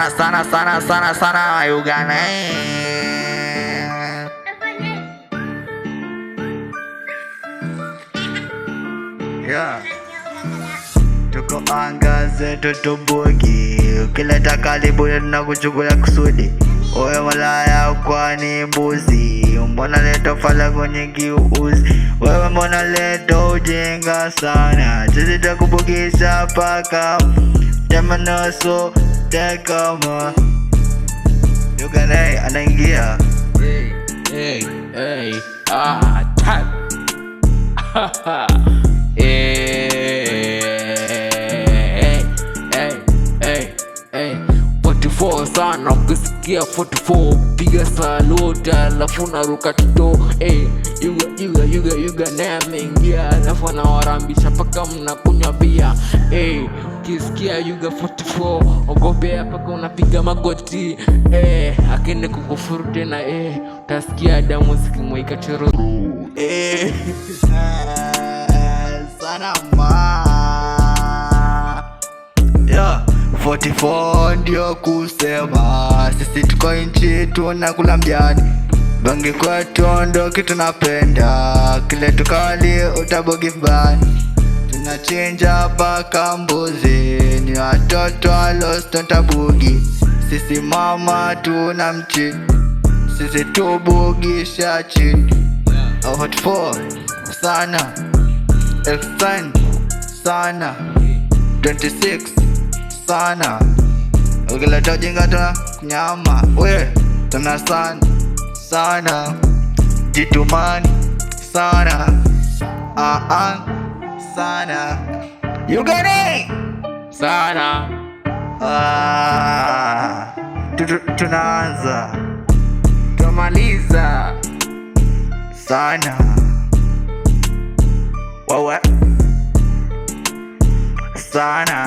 sana Uganda. Yeah. Tuko anga zetu tubugi, ukileta karibu na kuchukula kusudi. Owe malaya kwani mbuzi, mbona leta falago nyingi uuzi. Wewe mbona leta ujinga sana, sisi takubugisha paka temanoso tekama. Uganda anaingia. Hey, tap. Hey, 44 sana, ukisikia 44 piga salute, alafu naruka tuto. Yuga naye ameingia, alafu anawarambisha paka mnakunywa bia. Ukisikia Yuga 44 ogopea paka unapiga magoti. Akini kukufuru tena, utasikia damu zikimwika choro. Sana ma 44 ndio kusema, sisi tuko nchi tunakula mjani. Bangi kwa tondo kitu napenda, kile tukali utabogi vibani. Tunachinja paka mbuzi, ni watoto alosto ntabugi. Sisi mama tunamchi, sisi tubugisha chini. Hot 4 sana, X10 sana, 26 sana. Ukileta jinga tuna nyama, we tuna sana jitumani sana, sana Uganda Sana tunaanza tumaliza sana. Wawe sana